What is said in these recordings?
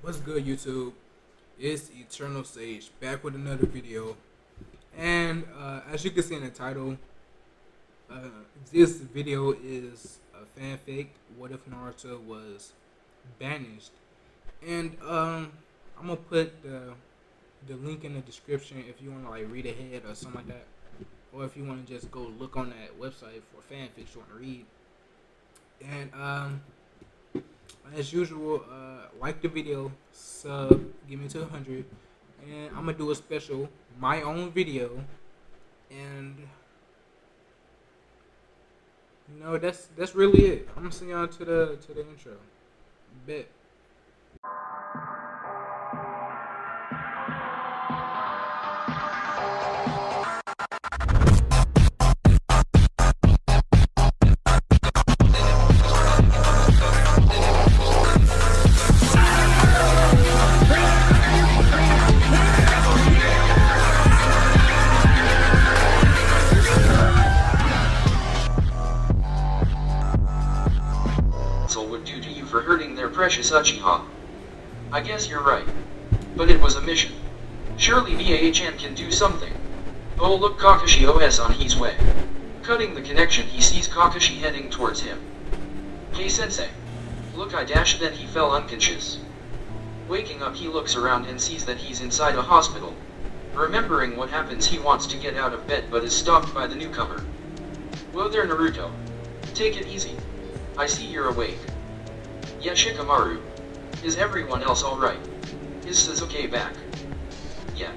What's good, YouTube? It's Eternal Sage back with another video, and as you can see in the title, uh, this video is a fanfic. What if Naruto was banished? And I'm gonna put the link in the description if you want to like read ahead or something like that, or if you want to just go look on that website for fanfics you want to read. And as usual, like the video, sub, give me to 100, and I'm gonna do a special, my own video, and that's really it. I'm gonna send y'all to the intro. Bet. Would do to you for hurting their precious Uchiha. I guess you're right. But it was a mission. Surely BAHN can do something. Oh look, Kakashi OS on his way. Cutting the connection, he sees Kakashi heading towards him. Hey sensei. Look, I dashed, then he fell unconscious. Waking up, he looks around and sees that he's inside a hospital. Remembering what happens, he wants to get out of bed but is stopped by the newcomer. Whoa there, Naruto. Take it easy. I see you're awake. Yeah, Shikamaru. Is everyone else alright? Is Sasuke back? Yeah.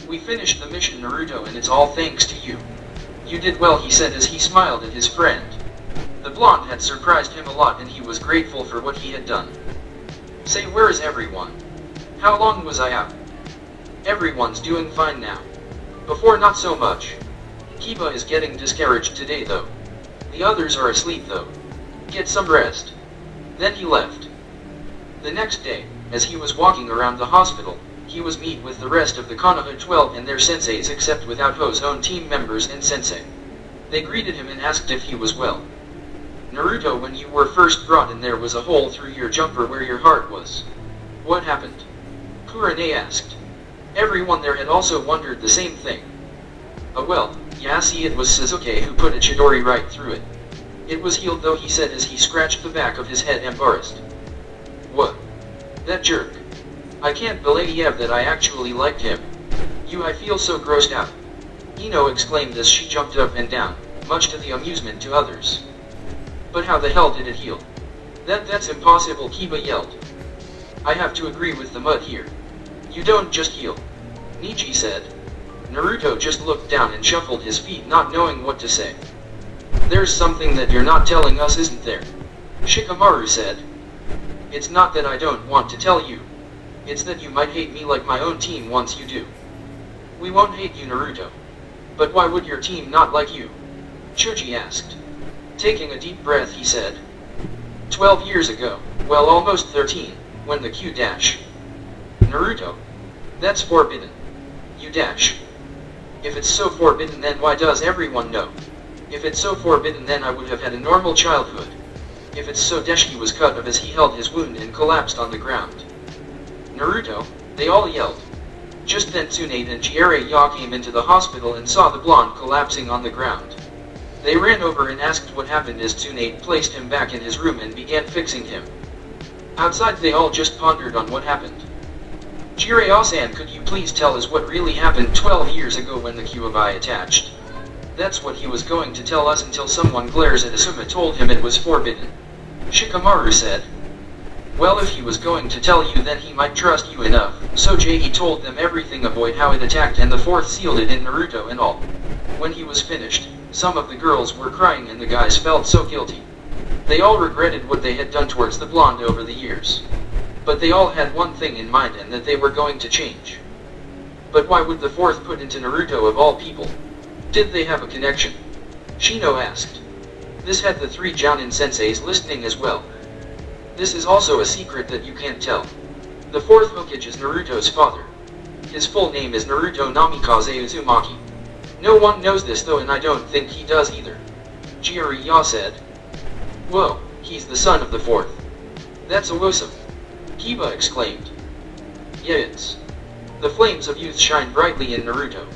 We finished the mission, Naruto, and it's all thanks to you. You did well, he said as he smiled at his friend. The blonde had surprised him a lot and he was grateful for what he had done. Say, where is everyone? How long was I out? Everyone's doing fine now. Before not so much. Kiba is getting discouraged today though. The others are asleep though. Get some rest. Then he left. The next day, as he was walking around the hospital, he was meet with the rest of the Konoha 12 and their senseis except without Ho's own team members and sensei. They greeted him and asked if he was well. Naruto, when you were first brought in there was a hole through your jumper where your heart was. What happened? Kurane asked. Everyone there had also wondered the same thing. Oh well, yeah, see, it was Sasuke who put a Chidori right through it. It was healed though, he said as he scratched the back of his head embarrassed. What? That jerk. I can't believe that I actually liked him. I feel so grossed out. Ino exclaimed as she jumped up and down, much to the amusement to others. But how the hell did it heal? That's impossible, Kiba yelled. I have to agree with the mud here. You don't just heal. Niji said. Naruto just looked down and shuffled his feet, not knowing what to say. There's something that you're not telling us, isn't there? Shikamaru said. It's not that I don't want to tell you. It's that you might hate me like my own team once you do. We won't hate you, Naruto. But why would your team not like you? Choji asked. Taking a deep breath, he said. 12 years ago, well, almost 13, when the Q dash. Naruto. That's forbidden. You dash. If it's so forbidden, then why does everyone know? If it's so forbidden, then I would have had a normal childhood. If it's so dash, he was cut off as he held his wound and collapsed on the ground. Naruto, they all yelled. Just then Tsunade and Jiraiya came into the hospital and saw the blonde collapsing on the ground. They ran over and asked what happened as Tsunade placed him back in his room and began fixing him. Outside they all just pondered on what happened. Jiraiya-san, could you please tell us what really happened 12 years ago when the Kyuubi attached? That's what he was going to tell us until someone glares at Asuma told him it was forbidden. Shikamaru said. Well, if he was going to tell you, then he might trust you enough, so he told them everything, avoid how it attacked, and the fourth sealed it in Naruto and all. When he was finished, some of the girls were crying and the guys felt so guilty. They all regretted what they had done towards the blonde over the years. But they all had one thing in mind, and that they were going to change. But why would the fourth put into Naruto of all people? Did they have a connection? Shino asked. This had the three Jounin senseis listening as well. This is also a secret that you can't tell. The fourth Hokage is Naruto's father. His full name is Naruto Namikaze Uzumaki. No one knows this though, and I don't think he does either. Jiraiya said. Whoa, he's the son of the fourth. That's awesome. Kiba exclaimed. Yeah, it's. The flames of youth shine brightly in Naruto.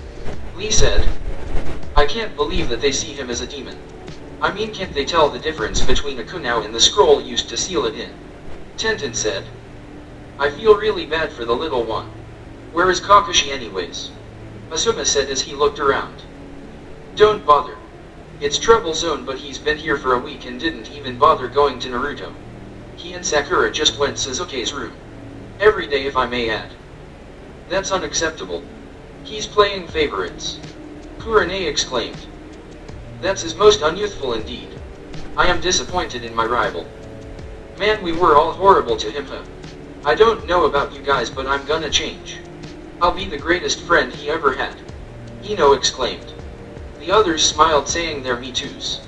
Lee said. I can't believe that they see him as a demon. I mean, can't they tell the difference between a kunao and the scroll used to seal it in? Tenten said. I feel really bad for the little one. Where is Kakashi anyways? Asuma said as he looked around. Don't bother. It's trouble zone, but he's been here for a week and didn't even bother going to Naruto. He and Sakura just went Sasuke's room. Every day, if I may add. That's unacceptable. He's playing favorites. Kurane exclaimed. That's his most unyouthful indeed. I am disappointed in my rival. Man, we were all horrible to him, huh? I don't know about you guys, but I'm gonna change. I'll be the greatest friend he ever had. Ino exclaimed. The others smiled, saying their me toos.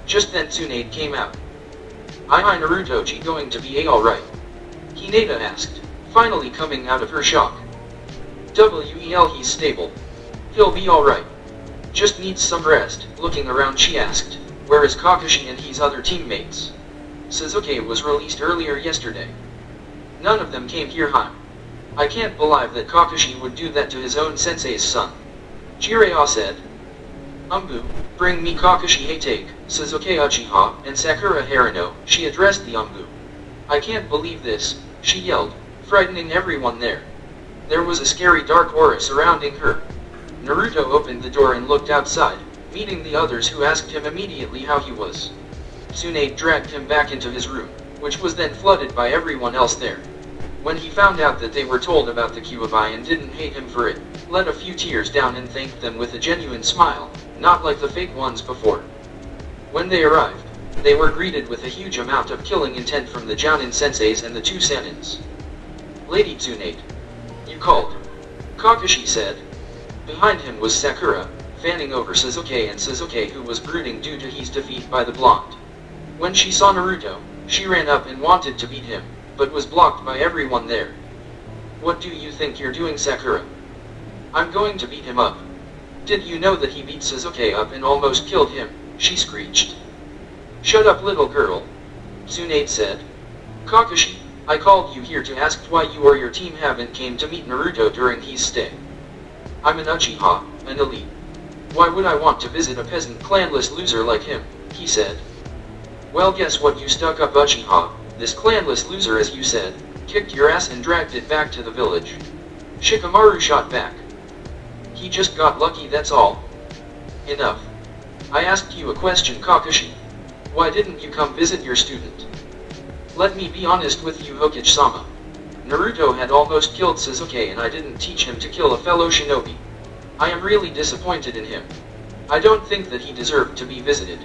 Just then Tsunade came out. Hi Naruto-ji, going to be alright? Hinata asked, finally coming out of her shock. Well, he's stable. He'll be alright. Just needs some rest. Looking around she asked, where is Kakashi and his other teammates? Sasuke was released earlier yesterday. None of them came here, huh? I can't believe that Kakashi would do that to his own sensei's son. Jiraiya said. Bring me Kakashi Hatake, Sasuke Uchiha, and Sakura Haruno. She addressed the Umbu. I can't believe this, she yelled, frightening everyone there. There was a scary dark aura surrounding her. Naruto opened the door and looked outside, meeting the others, who asked him immediately how he was. Tsunade dragged him back into his room, which was then flooded by everyone else there. When he found out that they were told about the Kyuubi and didn't hate him for it, let a few tears down and thanked them with a genuine smile, not like the fake ones before. When they arrived, they were greeted with a huge amount of killing intent from the Jounin senseis and the two Sanins. Lady Tsunade. You called. Kakashi said. Behind him was Sakura, fanning over Sasuke, and Sasuke, who was brooding due to his defeat by the blonde. When she saw Naruto, she ran up and wanted to beat him, but was blocked by everyone there. What do you think you're doing, Sakura? I'm going to beat him up. Did you know that he beat Sasuke up and almost killed him? She screeched. Shut up, little girl. Tsunade said. Kakashi, I called you here to ask why you or your team haven't came to meet Naruto during his stay. I'm an Uchiha, an elite. Why would I want to visit a peasant clanless loser like him? He said. Well, guess what, you stuck up Uchiha, this clanless loser, as you said, kicked your ass and dragged it back to the village. Shikamaru shot back. He just got lucky, that's all. Enough. I asked you a question, Kakashi. Why didn't you come visit your student? Let me be honest with you, Hokage-sama. Naruto had almost killed Sasuke and I didn't teach him to kill a fellow shinobi. I am really disappointed in him. I don't think that he deserved to be visited.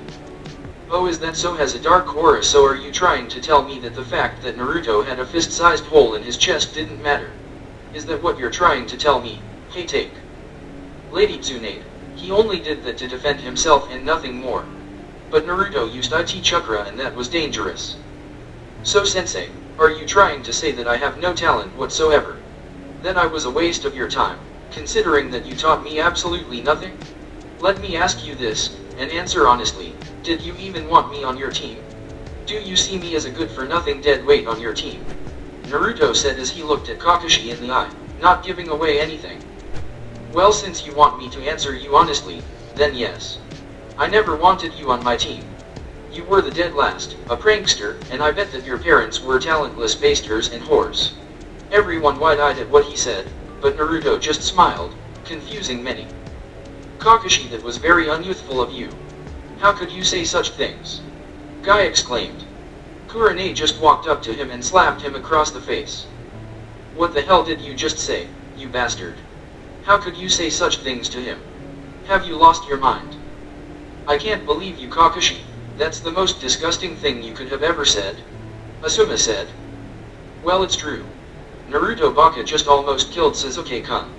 Oh, is that so? Has a dark aura, so are you trying to tell me that the fact that Naruto had a fist-sized hole in his chest didn't matter? Is that what you're trying to tell me? Hey, take. Lady Tsunade, he only did that to defend himself and nothing more. But Naruto used IT chakra and that was dangerous. So sensei, are you trying to say that I have no talent whatsoever? Then I was a waste of your time, considering that you taught me absolutely nothing? Let me ask you this, and answer honestly, did you even want me on your team? Do you see me as a good-for-nothing dead weight on your team? Naruto said as he looked at Kakashi in the eye, not giving away anything. Well, since you want me to answer you honestly, then yes. I never wanted you on my team. You were the dead last, a prankster, and I bet that your parents were talentless basters and whores. Everyone wide-eyed at what he said, but Naruto just smiled, confusing many. Kakashi, that was very unyouthful of you. How could you say such things? Guy exclaimed. Kurane just walked up to him and slapped him across the face. What the hell did you just say, you bastard? How could you say such things to him? Have you lost your mind? I can't believe you, Kakashi. That's the most disgusting thing you could have ever said. Asuma said. Well, it's true. Naruto Baka just almost killed Sasuke-kun.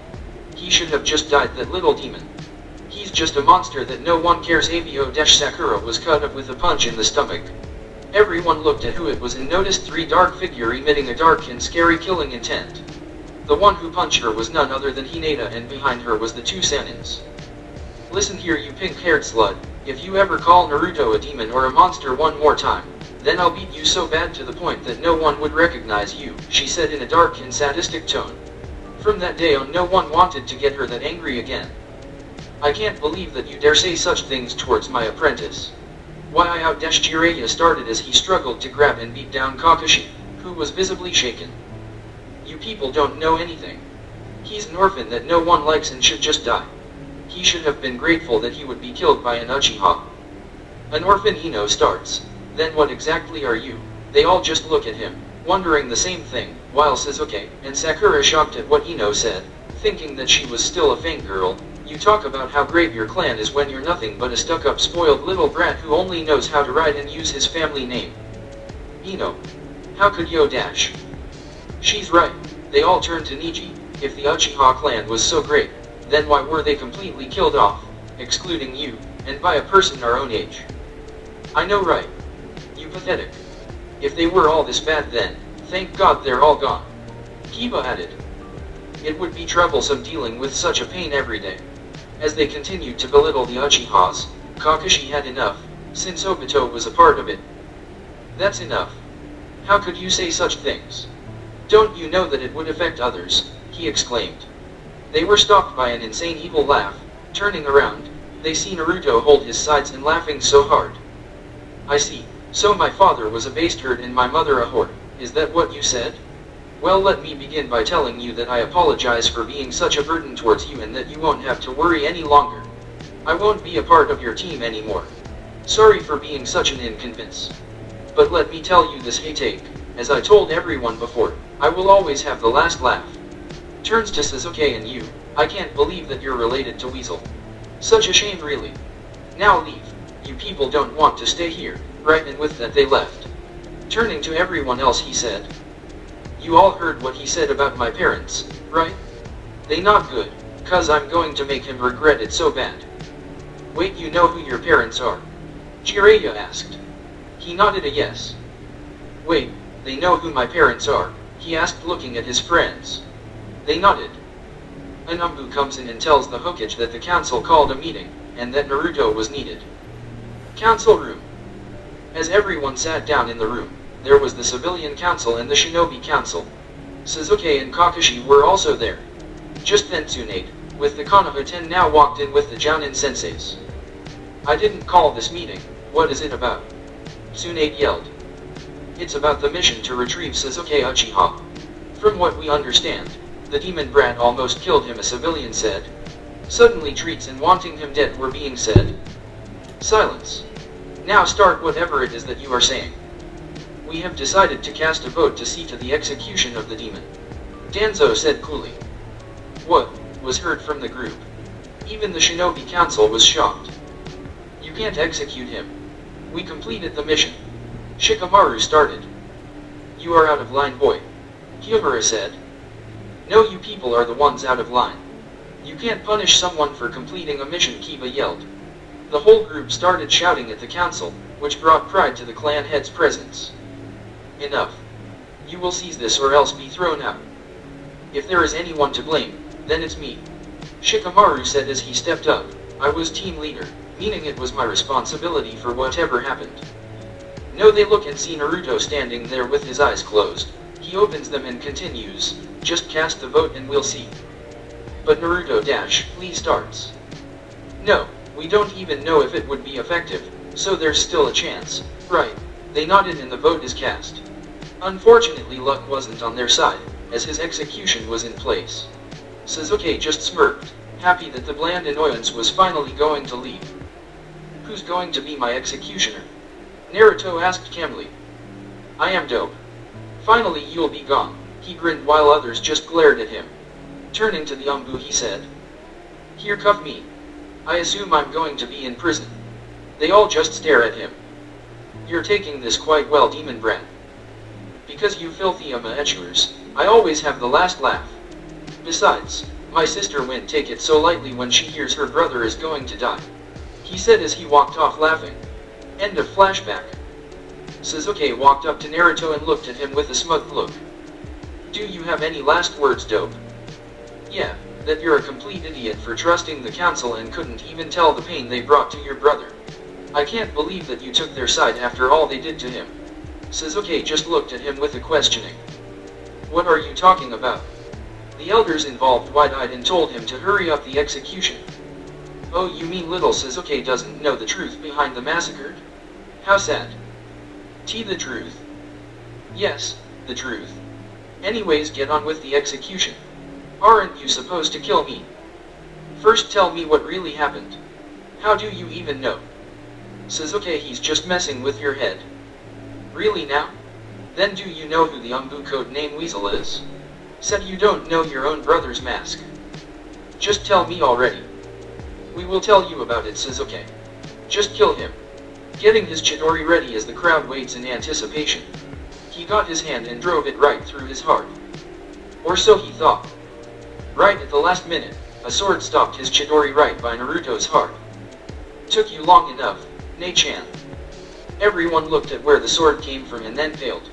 He should have just died, that little demon. He's just a monster that no one cares. Sakura was cut up with a punch in the stomach. Everyone looked at who it was and noticed three dark figure emitting a dark and scary killing intent. The one who punched her was none other than Hinata, and behind her was the two Sanins. Listen here, you pink-haired slut, if you ever call Naruto a demon or a monster one more time, then I'll beat you so bad to the point that no one would recognize you, she said in a dark and sadistic tone. From that day on, no one wanted to get her that angry again. I can't believe that you dare say such things towards my apprentice. Why I outdashed Jiraiya started as he struggled to grab and beat down Kakashi, who was visibly shaken. You people don't know anything. He's an orphan that no one likes and should just die. He should have been grateful that he would be killed by an Uchiha. An orphan, Ino starts. Then what exactly are you? They all just look at him, wondering the same thing, while Sasuke and Sakura shocked at what Ino said, thinking that she was still a fangirl. You talk about how great your clan is when you're nothing but a stuck-up spoiled little brat who only knows how to write and use his family name. Ino. How could Yo dash? She's right. They all turned to Niji. If the Uchiha clan was so great, then why were they completely killed off, excluding you, and by a person our own age? I know, right? You pathetic. If they were all this bad then, thank God they're all gone. Kiba added. It would be troublesome dealing with such a pain every day. As they continued to belittle the Uchihas, Kakashi had enough, since Obito was a part of it. That's enough. How could you say such things? Don't you know that it would affect others? He exclaimed. They were stopped by an insane evil laugh. Turning around, they see Naruto hold his sides and laughing so hard. I see. So my father was a bastard and my mother a whore. Is that what you said? Well, let me begin by telling you that I apologize for being such a burden towards you and that you won't have to worry any longer. I won't be a part of your team anymore. Sorry for being such an inconvenience. But let me tell you this, Hatake, as I told everyone before, I will always have the last laugh. Turns to Sasuke and you, I can't believe that you're related to Weasel. Such a shame, really. Now leave. You people don't want to stay here, right? And with that they left. Turning to everyone else he said, you all heard what he said about my parents, right? They not good, cause I'm going to make him regret it so bad. Wait, you know who your parents are? Jiraiya asked. He nodded a yes. Wait, they know who my parents are? He asked, looking at his friends. They nodded. Anumbu comes in and tells the Hokage that the council called a meeting, and that Naruto was needed. Council room. As everyone sat down in the room, there was the civilian council and the shinobi council. Sasuke and Kakashi were also there. Just then Tsunade, with the Konoha 10 now walked in with the Jounin senseis. I didn't call this meeting, what is it about? Tsunade yelled. It's about the mission to retrieve Sasuke Uchiha. From what we understand, the demon brat almost killed him, a civilian said. Suddenly treats and wanting him dead were being said. Silence. Now start whatever it is that you are saying. We have decided to cast a vote to see to the execution of the demon. Danzo said coolly. What? Was heard from the group. Even the shinobi council was shocked. You can't execute him. We completed the mission. Shikamaru started. You are out of line, boy. Hyumura said. No, you people are the ones out of line. You can't punish someone for completing a mission, Kiba yelled. The whole group started shouting at the council, which brought pride to the clan head's presence. Enough. You will seize this or else be thrown out. If there is anyone to blame, then it's me. Shikamaru said as he stepped up. I was team leader, meaning it was my responsibility for whatever happened. No, they look and see Naruto standing there with his eyes closed. He opens them and continues, just cast the vote and we'll see. But Naruto please starts. No, we don't even know if it would be effective, so there's still a chance, right? They nodded and the vote is cast. Unfortunately, luck wasn't on their side, as his execution was in place. Sasuke just smirked, happy that the bland annoyance was finally going to leave. Who's going to be my executioner? Naruto asked calmly. I am dope. Finally you'll be gone, he grinned while others just glared at him. Turning to the Umbu he said. Here, cuff me. I assume I'm going to be in prison. They all just stare at him. You're taking this quite well, demon brat. Because you filthy amateurs, I always have the last laugh. Besides, my sister won't take it so lightly when she hears her brother is going to die. He said as he walked off laughing. End of flashback. Sasuke walked up to Naruto and looked at him with a smug look. Do you have any last words, dope? Yeah, that you're a complete idiot for trusting the council and couldn't even tell the pain they brought to your brother. I can't believe that you took their side after all they did to him. Sasuke just looked at him with a questioning. What are you talking about? The elders involved wide-eyed and told him to hurry up the execution. Oh, you mean little Sasuke doesn't know the truth behind the massacre? How sad. The truth. Yes, the truth. Anyways, get on with the execution. Aren't you supposed to kill me? First tell me what really happened. How do you even know? Sasuke, he's just messing with your head. Really now? Then do you know who the Umbu code name Weasel is? Said you don't know your own brother's mask. Just tell me already. We will tell you about it, Sasuke. Just kill him. Getting his Chidori ready as the crowd waits in anticipation. He got his hand and drove it right through his heart. Or so he thought. Right at the last minute, a sword stopped his Chidori right by Naruto's heart. Took you long enough, Ne-chan. Everyone looked at where the sword came from and then paled.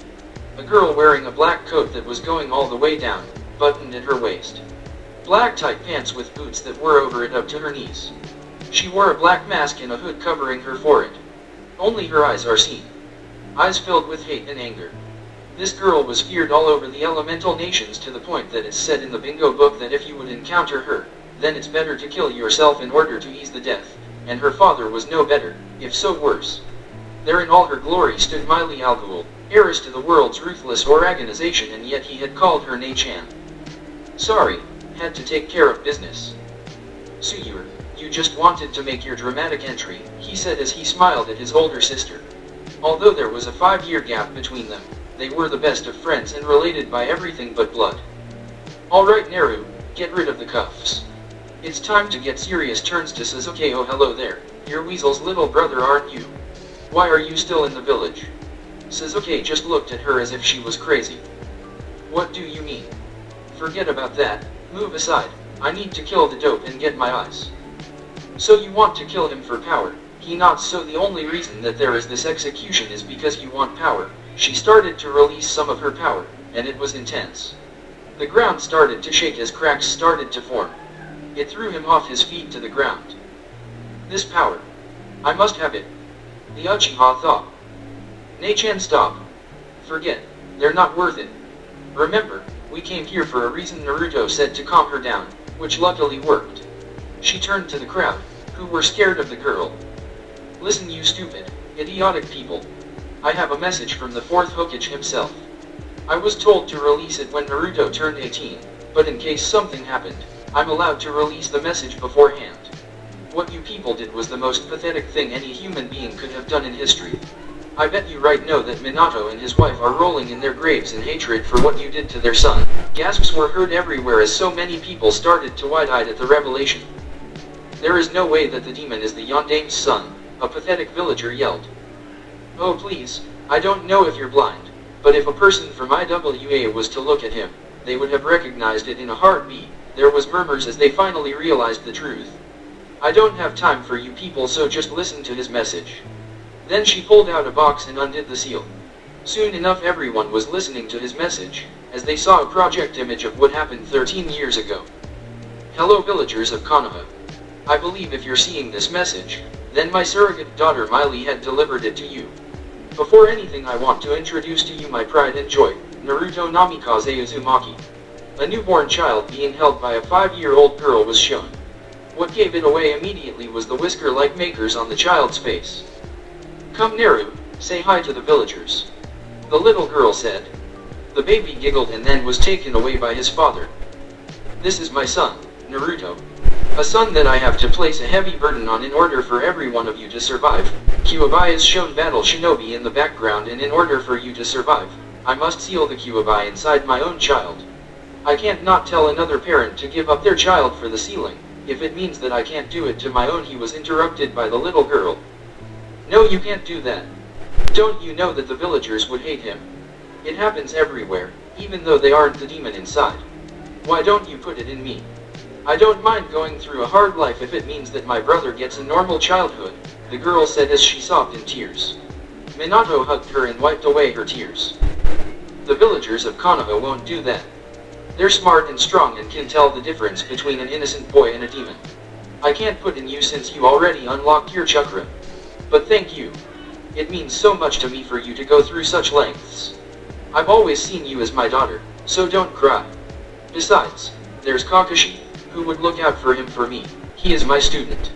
A girl wearing a black coat that was going all the way down, buttoned at her waist. Black tight pants with boots that were over it up to her knees. She wore a black mask and a hood covering her forehead. Only her eyes are seen. Eyes filled with hate and anger. This girl was feared all over the elemental nations to the point that it's said in the bingo book that if you would encounter her, then it's better to kill yourself in order to ease the death, and her father was no better, if so worse. There in all her glory stood Miley Al Ghul, heiress to the world's ruthless organization, and yet he had called her Ne-chan. Sorry, had to take care of business. Suyur, you just wanted to make your dramatic entry, he said as he smiled at his older sister. Although there was a 5-year gap between them, they were the best of friends and related by everything but blood. Alright Naru, get rid of the cuffs. It's time to get serious. Turns to Sasuke. Oh hello there, you're Weasel's little brother aren't you? Why are you still in the village? Sasuke just looked at her as if she was crazy. What do you mean? Forget about that, move aside, I need to kill the dope and get my eyes. So you want to kill him for power? He nods. So the only reason that there is this execution is because you want power. She started to release some of her power, and it was intense. The ground started to shake as cracks started to form. It threw him off his feet to the ground. This power. I must have it. The Uchiha thought. Ne-chan, stop. Forget, they're not worth it. Remember, we came here for a reason, Naruto said to calm her down, which luckily worked. She turned to the crowd, who were scared of the girl. Listen you stupid, idiotic people. I have a message from the 4th Hokage himself. I was told to release it when Naruto turned 18, but in case something happened, I'm allowed to release the message beforehand. What you people did was the most pathetic thing any human being could have done in history. I bet you right now that Minato and his wife are rolling in their graves in hatred for what you did to their son. Gasps were heard everywhere as so many people started to wide-eyed at the revelation. There is no way that the demon is the Yondame's son, a pathetic villager yelled. Oh please, I don't know if you're blind, but if a person from IWA was to look at him, they would have recognized it in a heartbeat. There was murmurs as they finally realized the truth. I don't have time for you people, so just listen to his message. Then she pulled out a box and undid the seal. Soon enough everyone was listening to his message, as they saw a project image of what happened 13 years ago. Hello villagers of Konoha. I believe if you're seeing this message, then my surrogate daughter Miley had delivered it to you. Before anything I want to introduce to you my pride and joy, Naruto Namikaze Uzumaki. A newborn child being held by a 5-year-old girl was shown. What gave it away immediately was the whisker-like makers on the child's face. Come Naru, say hi to the villagers. The little girl said. The baby giggled and then was taken away by his father. This is my son, Naruto. A son that I have to place a heavy burden on in order for every one of you to survive. Kyuubi is shown battle shinobi in the background, and in order for you to survive, I must seal the Kyuubi inside my own child. I can't not tell another parent to give up their child for the sealing, if it means that I can't do it to my own. He was interrupted by the little girl. No, you can't do that. Don't you know that the villagers would hate him? It happens everywhere, even though they aren't the demon inside. Why don't you put it in me? I don't mind going through a hard life if it means that my brother gets a normal childhood, the girl said as she sobbed in tears. Minato hugged her and wiped away her tears. The villagers of Konoha won't do that. They're smart and strong and can tell the difference between an innocent boy and a demon. I can't put in you since you already unlocked your chakra. But thank you. It means so much to me for you to go through such lengths. I've always seen you as my daughter, so don't cry. Besides, There's Kakashi, who would look out for him for me. He is my student.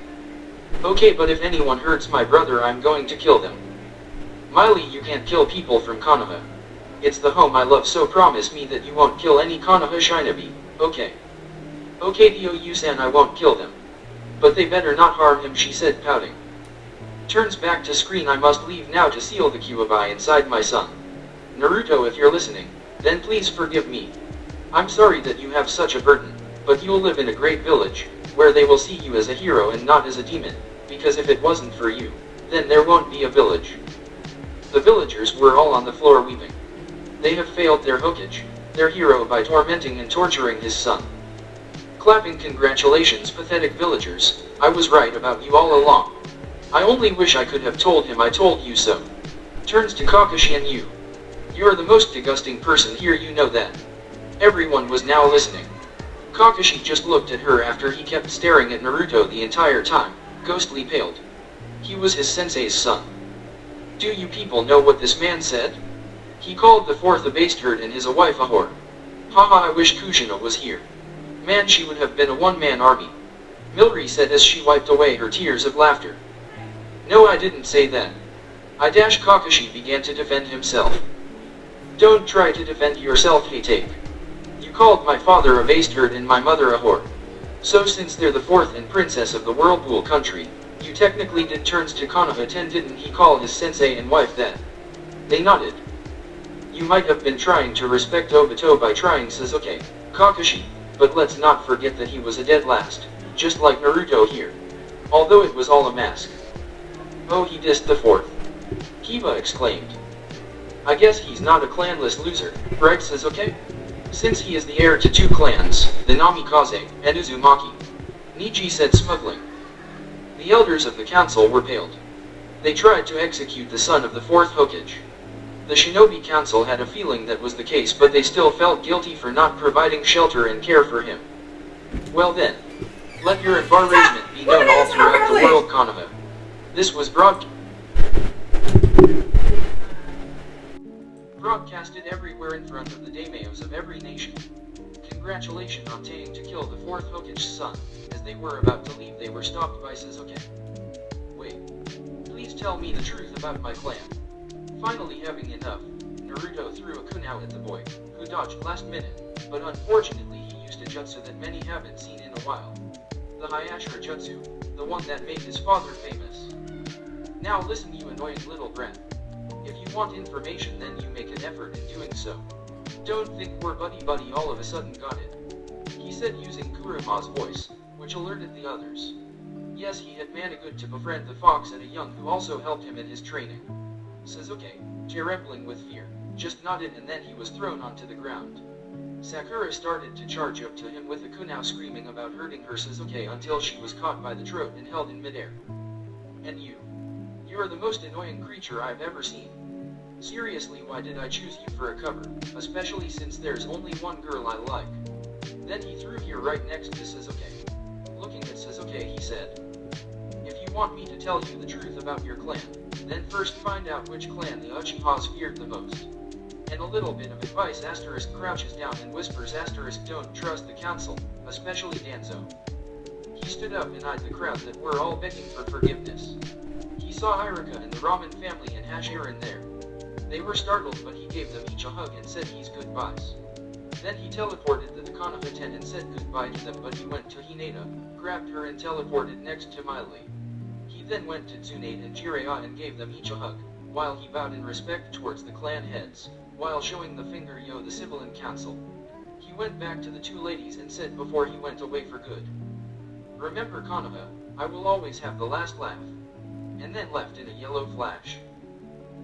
Okay, but if anyone hurts my brother, I'm going to kill them. Miley, you can't kill people from Konoha. It's the home I love, so promise me that you won't kill any Konoha shinobi, okay? Okay, Ryo-san, I won't kill them. But they better not harm him, she said, pouting. Turns back to screen. I must leave now to seal the Kyuubi inside my son. Naruto, if you're listening, then please forgive me. I'm sorry that you have such a burden, but you'll live in a great village, where they will see you as a hero and not as a demon, because if it wasn't for you, then there won't be a village. The villagers were all on the floor weeping. They have failed their Hokage, their hero, by tormenting and torturing his son. Clapping. Congratulations, pathetic villagers, I was right about you all along. I only wish I could have told him I told you so. Turns to Kakashi and you. You're the most disgusting person here, you know that. Everyone was now listening. Kakashi just looked at her after he kept staring at Naruto the entire time, ghostly paled. He was his sensei's son. Do you people know what this man said? He called the fourth a bastard and his wife a whore. Haha, I wish Kushina was here. Man, she would have been a one-man army. Milry said as she wiped away her tears of laughter. No, I didn't say that. Kakashi began to defend himself. Don't try to defend yourself, Hatake. You called my father a bastard and my mother a whore. So since they're the fourth and princess of the Whirlpool country, you technically did. Turns to Konoha 10. Didn't he call his sensei and wife that? They nodded. You might have been trying to respect Obito by trying Sasuke, Kakashi, but let's not forget that he was a dead last, just like Naruto here. Although it was all a mask. Oh, he dissed the fourth. Kiba exclaimed. I guess he's not a clanless loser, right Sasuke? Since he is the heir to two clans, the Namikaze and Uzumaki. Niji said, smuggling. The elders of the council were paled. They tried to execute the son of the fourth Hokage. The Shinobi Council had a feeling that was the case, but they still felt guilty for not providing shelter and care for him. Well then, let your embarrassment be known all throughout the world, Konoha. This was broadcasted everywhere in front of the daimyos of every nation. Congratulations on taking to kill the fourth Hokage's son. As they were about to leave, they were stopped by Sasuke. Wait, please tell me the truth about my clan. Finally having enough, Naruto threw a kunai at the boy, who dodged last minute, but unfortunately he used a jutsu that many haven't seen in a while. The Hayashira Jutsu, the one that made his father famous. Now listen, you annoying little brat. If you want information, then you make an effort in doing so. Don't think we're buddy all of a sudden got it. He said using Kuruma's voice, which alerted the others. Yes, he had managed to befriend the fox and a young who also helped him in his training. Sasuke, trembling with fear, just nodded and then he was thrown onto the ground. Sakura started to charge up to him with a kunai, screaming about hurting her Sasuke until she was caught by the throat and held in midair. And you? You're the most annoying creature I've ever seen. Seriously, why did I choose you for a cover, especially since there's only one girl I like? Then he threw here right next to Sasuke. Looking at Sasuke, he said, if you want me to tell you the truth about your clan, then first find out which clan the Uchihas feared the most. And a little bit of advice, asterisk crouches down and whispers asterisk don't trust the council, especially Danzo. He stood up and eyed the crowd that were all begging for forgiveness. He saw Iruka and the Ramen family and Hashirin there. They were startled, but he gave them each a hug and said his goodbyes. Then he teleported to the Konoha 10 and said goodbye to them, but he went to Hinata, grabbed her and teleported next to Miley. He then went to Tsunade and Jiraiya and gave them each a hug, while he bowed in respect towards the clan heads, while showing the finger the civilian council. He went back to the two ladies and said before he went away for good, remember Konoha, I will always have the last laugh. And then left in a yellow flash.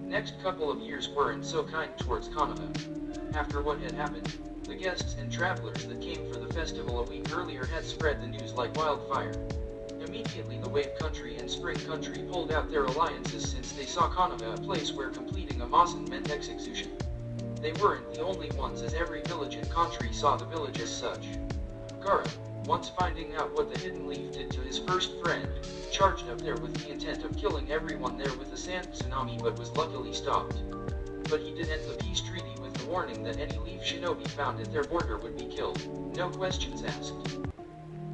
Next couple of years weren't so kind towards Konoha. After what had happened, the guests and travelers that came for the festival a week earlier had spread the news like wildfire. Immediately the Wave Country and Spring Country pulled out their alliances since they saw Konoha a place where completing a Masen meant execution. They weren't the only ones, as every village and country saw the village as such. Gaara, once finding out what the Hidden Leaf did to his first friend, charged up there with the intent of killing everyone there with a sand tsunami, but was luckily stopped. But he did end the peace treaty with the warning that any leaf shinobi found at their border would be killed, no questions asked.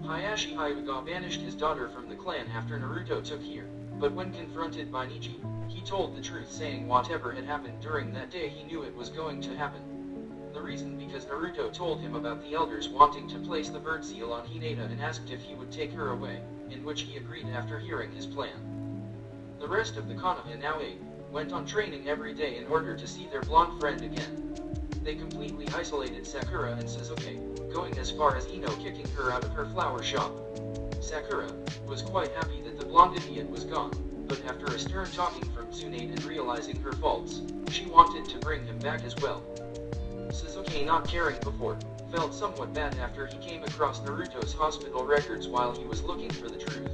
Hayashi Hyuga banished his daughter from the clan after Naruto took here, but when confronted by Niji, he told the truth, saying whatever had happened during that day he knew it was going to happen. The reason because Naruto told him about the elders wanting to place the bird seal on Hinata and asked if he would take her away, in which he agreed after hearing his plan. The rest of the Konoha now 8 went on training every day in order to see their blonde friend again. They completely isolated Sakura and Sasuke, going as far as Ino kicking her out of her flower shop. Sakura was quite happy that the blonde idiot was gone, but after a stern talking from Tsunade and realizing her faults, she wanted to bring him back as well. Sasuke, not caring before, felt somewhat bad after he came across Naruto's hospital records while he was looking for the truth.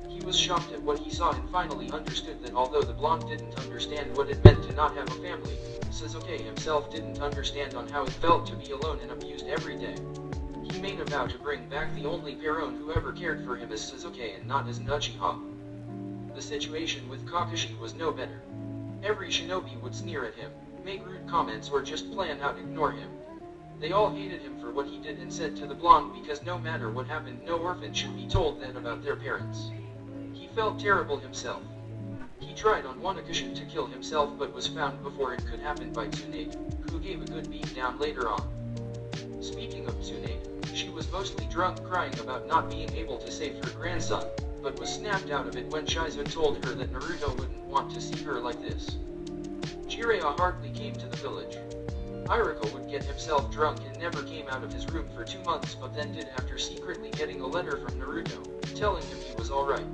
He was shocked at what he saw and finally understood that although the blonde didn't understand what it meant to not have a family, Sasuke himself didn't understand on how it felt to be alone and abused every day. He made a vow to bring back the only parent who ever cared for him as Sasuke and not as an Uchiha. The situation with Kakashi was no better. Every shinobi would sneer at him, make rude comments, or just plan out ignore him. They all hated him for what he did and said to the blonde because no matter what happened, no orphan should be told that about their parents. He felt terrible himself. He tried on one occasion to kill himself but was found before it could happen by Tsunade, who gave a good beat down later on. Speaking of Tsunade, she was mostly drunk crying about not being able to save her grandson, but was snapped out of it when Shiza told her that Naruto wouldn't want to see her like this. Jiraiya hardly came to the village. Iruka would get himself drunk and never came out of his room for 2 months, but then did after secretly getting a letter from Naruto, telling him he was alright.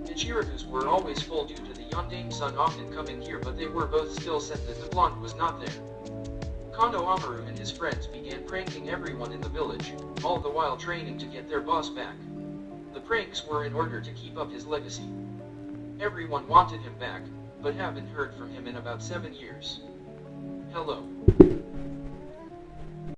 Ichirakus were always full due to the Yondaime sun often coming here, but they were both still set that the blonde was not there. Kono Amaru and his friends began pranking everyone in the village, all the while training to get their boss back. The pranks were in order to keep up his legacy. Everyone wanted him back, but haven't heard from him in about 7 years. Hello.